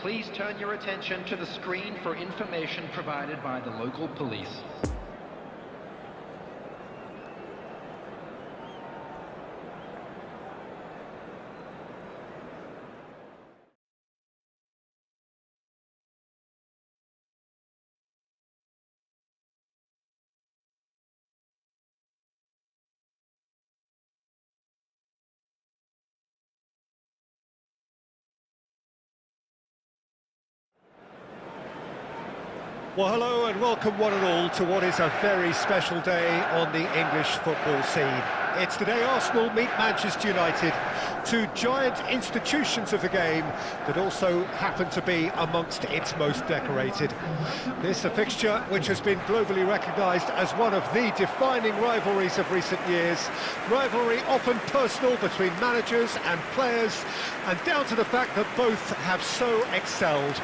Please turn your attention to the screen for information provided by the local police. Well, hello and welcome one and all to what is a very special day on the English football scene. It's the day Arsenal meet Manchester United, two giant institutions of the game that also happen to be amongst its most decorated. This a fixture which has been globally recognised as one of the defining rivalries of recent years. Rivalry often personal between managers and players, and down to the fact that both have so excelled.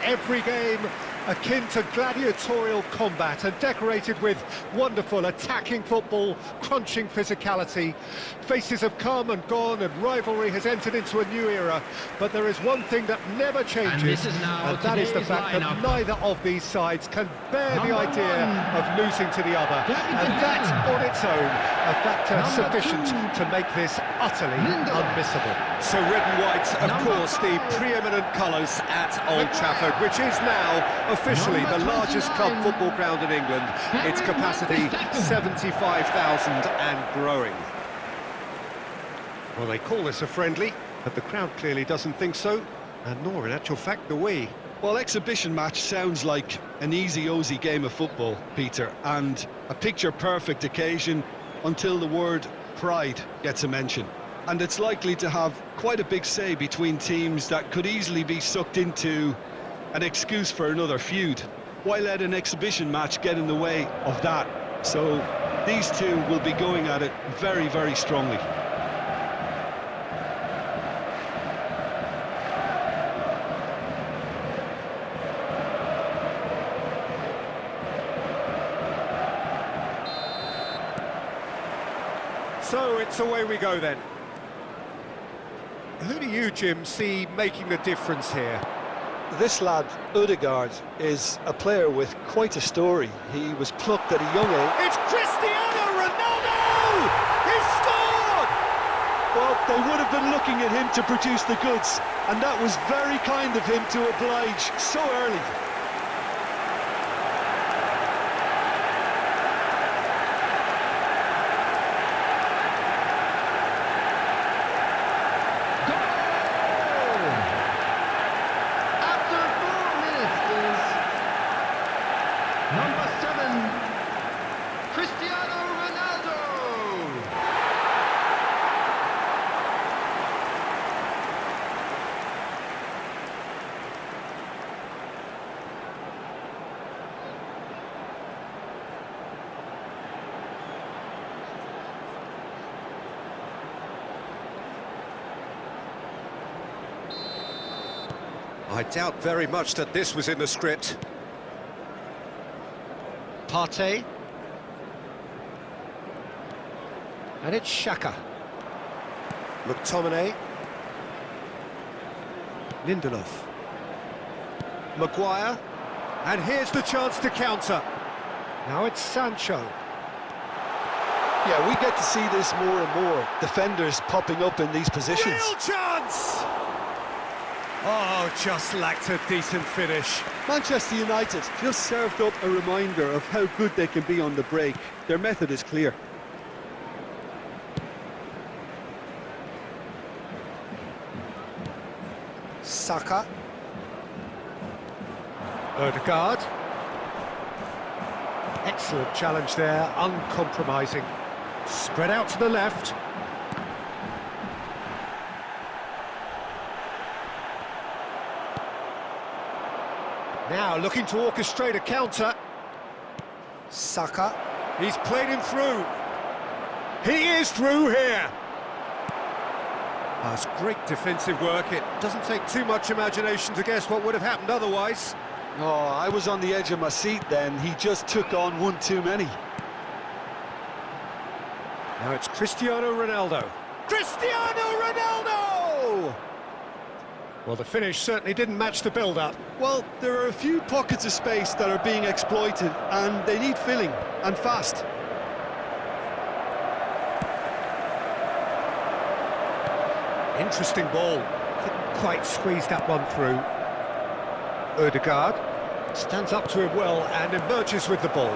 Every game akin to gladiatorial combat and decorated with wonderful attacking football, crunching physicality. Faces have come and gone and rivalry has entered into a new era, but there is one thing that never changes, and that is the fact that neither of these sides can bear the idea of losing to the other, and that on its own a factor sufficient to make this utterly unmissable. So red and white, of course, the preeminent colours at Old Trafford, which is now officially the largest club football ground in England. Its capacity 75,000 and growing. Well, they call this a friendly, but the crowd clearly doesn't think so, and nor in actual fact do we. Well, exhibition match sounds like an easy-ozy game of football, Peter, and a picture-perfect occasion until the word pride gets a mention. And it's likely to have quite a big say between teams that could easily be sucked into an excuse for another feud. Why let an exhibition match get in the way of that? So these two will be going at it very, very strongly. So it's away we go then. Who do you, Jim, see making the difference here? This lad, Odegaard, is a player with quite a story. He was plucked at a young age. It's Cristiano Ronaldo! He's scored! Well, they would have been looking at him to produce the goods, and that was very kind of him to oblige so early. Number 7, Cristiano Ronaldo! I doubt very much that this was in the script. Partey. And it's Xhaka. McTominay. Lindelof. Maguire. And here's the chance to counter. Now it's Sancho. Yeah, we get to see this more and more. Defenders popping up in these positions. Real chance! Oh, just lacked a decent finish. Manchester United just served up a reminder of how good they can be on the break. Their method is clear. Saka. Odegaard. Excellent challenge there, uncompromising. Spread out to the left. Now looking to orchestrate a counter. Saka. He's played him through. He is through here. That's great defensive work. It doesn't take too much imagination to guess what would have happened otherwise. Oh, I was on the edge of my seat then. He just took on one too many. Now it's Cristiano Ronaldo. Cristiano Ronaldo! Well, the finish certainly didn't match the build-up. Well, there are a few pockets of space that are being exploited, and they need filling, and fast. Interesting ball. Couldn't quite squeeze that one through. Odegaard stands up to him well and emerges with the ball.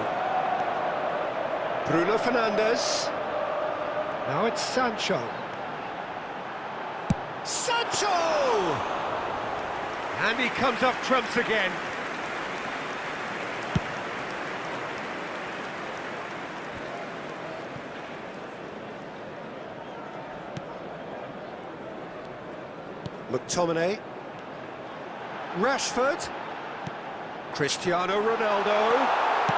Bruno Fernandes. Now it's Sancho. Sancho! And he comes up trumps again. McTominay. Rashford. Cristiano Ronaldo.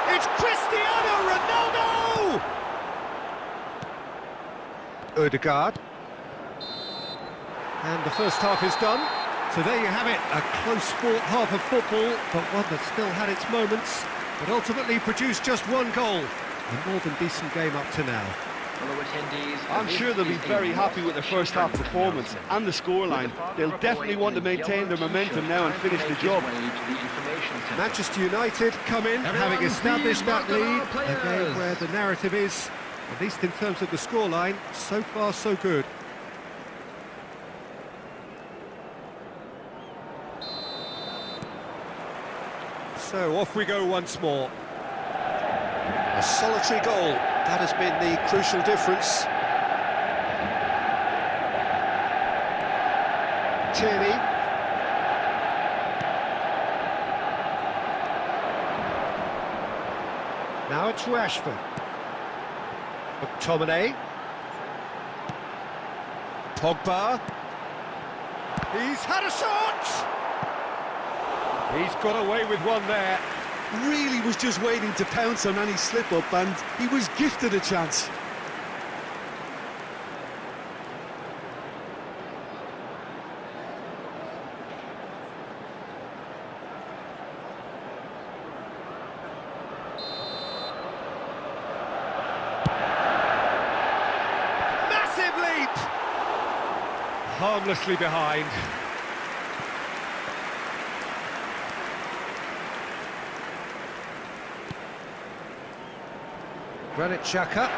It's Cristiano Ronaldo! Odegaard. And the first half is done. So there you have it, a close-fought half of football, but one that still had its moments, but ultimately produced just one goal. A more than decent game up to now. I'm sure they'll be very happy with their first half performance and the scoreline. They'll definitely want to maintain their momentum now and finish the job. Manchester United come in, having established that lead, a game where the narrative is, at least in terms of the scoreline, so far so good. So off we go once more. A solitary goal, that has been the crucial difference. Tierney. Now it's Rashford. McTominay. Pogba. He's had a shot! He's got away with one there. Really was just waiting to pounce on any slip-up, and he was gifted a chance. Massive leap! Harmlessly behind. Granit Xhaka.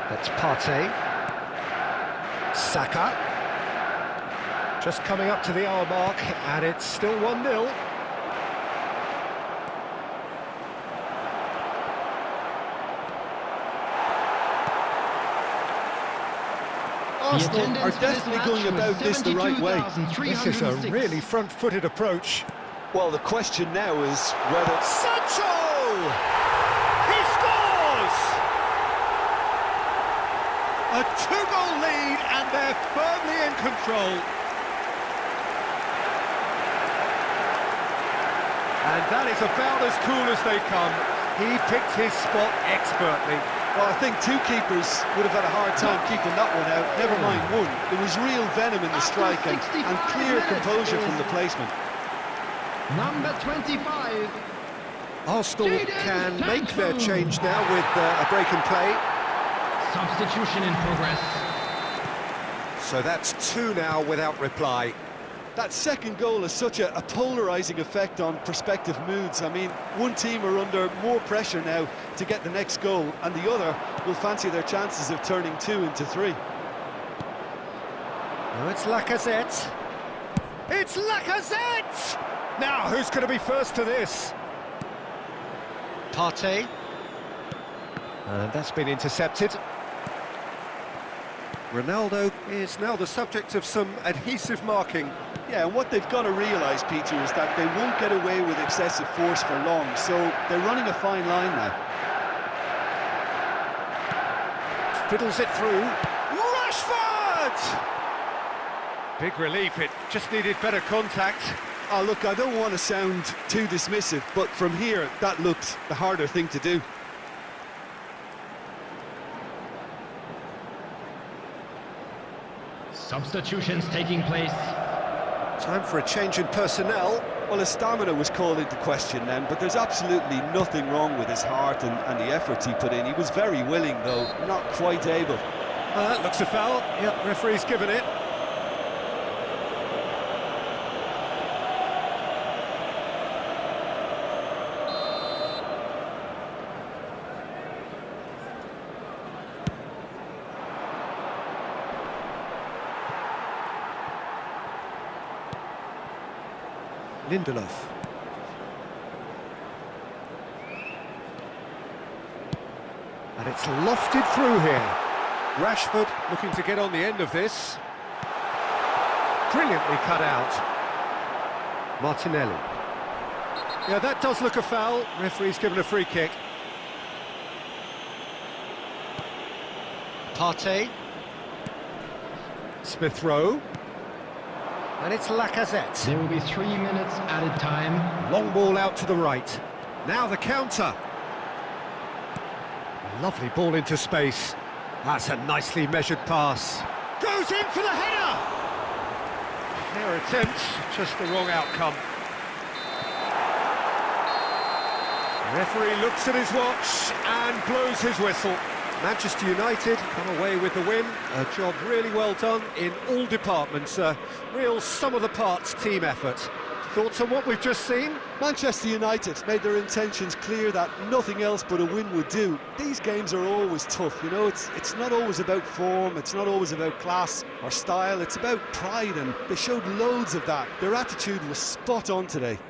That's Partey. Saka. Just coming up to the hour mark, and it's still 1-0. Arsenal are definitely going about this the right way. This is a really front-footed approach. Well, the question now is whether... Sancho! He scores! A two-goal lead, and they're firmly in control. And that is about as cool as they come. He picked his spot expertly. Well, I think two keepers would have had a hard time keeping that one out, never mind one. There was real venom in the strike and clear composure from the placement. Number 25. Arsenal can make their change now with a break in play. Substitution in progress. So that's two now without reply. That second goal has such a polarising effect on prospective moods. I mean, one team are under more pressure now to get the next goal, and the other will fancy their chances of turning 2 into 3. Now it's Lacazette. It's Lacazette! Now, who's going to be first to this? Partey. And that's been intercepted. Ronaldo is now the subject of some adhesive marking. Yeah, and what they've got to realise, Peter, is that they won't get away with excessive force for long, so they're running a fine line now. Fiddles it through. Rashford! Big relief, it just needed better contact. Oh, look, I don't want to sound too dismissive, but from here, that looked the harder thing to do. Substitutions taking place. Time for a change in personnel. Well, his stamina was called into question then, but there's absolutely nothing wrong with his heart and the efforts he put in. He was very willing, though, not quite able. Looks a foul. Yep, referee's given it. Lindelof. And it's lofted through here. Rashford looking to get on the end of this. Brilliantly cut out. Martinelli. Yeah, that does look a foul. Referee's given a free kick. Partey. Smith Rowe. And it's Lacazette. There will be 3 minutes added time. Long ball out to the right. Now the counter. Lovely ball into space. That's a nicely measured pass. Goes in for the header! Fair attempt, just the wrong outcome. The referee looks at his watch and blows his whistle. Manchester United come away with the win. A job really well done in all departments. A real sum-of-the-parts team effort. Thoughts on what we've just seen? Manchester United made their intentions clear that nothing else but a win would do. These games are always tough, you know, it's not always about form, it's not always about class or style, it's about pride, and they showed loads of that. Their attitude was spot on today.